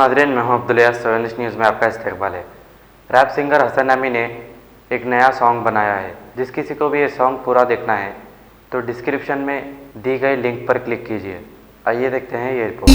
नाज़रीन, मैं हूं अब्दुल यास। 7 न्यूज़ में आपका इस्तकबाल है। रैप सिंगर हसन अमी ने एक नया सॉन्ग बनाया है। जिस किसी को भी ये सॉन्ग पूरा देखना है तो डिस्क्रिप्शन में दी गई लिंक पर क्लिक कीजिए। आइए देखते हैं ये रिपोर्ट।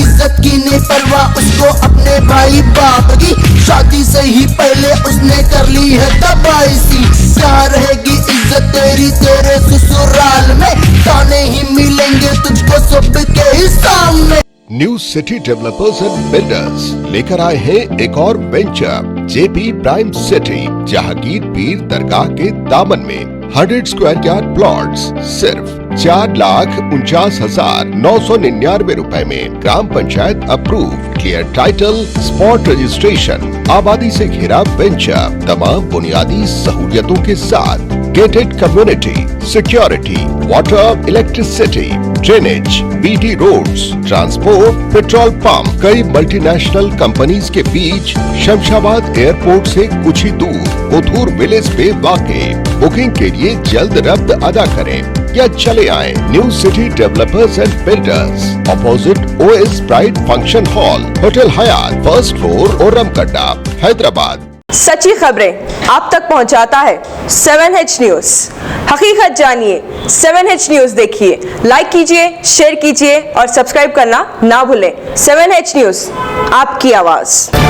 इज्जत की नहीं परवाह उसको अपने भाई बाप की, शादी से ही पहले उसने कर ली है तबाही सी। क्या रहेगी इज्जत तेरी तेरे ससुराल में, ताने ही मिलेंगे तुझको सबके ही सामने। New city developers and builders लेकर आए हैं एक और venture, JP prime city, Jahangir पीर दरगाह के दामन में 100 स्क्वायर यार्ड प्लॉट्स सिर्फ 4,49,999 रुपए में। ग्राम panchayat approve, clear title, spot registration, आबादी से घिरा वेंचर, तमाम बुनियादी सहूलियतों के साथ, gated community, security, water, electricity, drainage, BT roads, transport, petrol pump, कई मल्टीनेशनल कंपनीज के बीच, शमशाबाद एयरपोर्ट से कुछ ही दूर, कोथूर विलेज पे वाक़े। बुकिंग के लिए जल्द रब्त अदा करें या चले आएं new city developers and builders, opposite OS pride function hall, hotel Hyatt, first floor, Oramkadda, Hyderabad. सच्ची खबरें आप तक पहुंचाता है 7H न्यूज़। हकीकत जानिए, 7H न्यूज़ देखिए, लाइक कीजिए, शेयर कीजिए और सब्सक्राइब करना ना भूलें। 7H न्यूज़, आपकी आवाज़।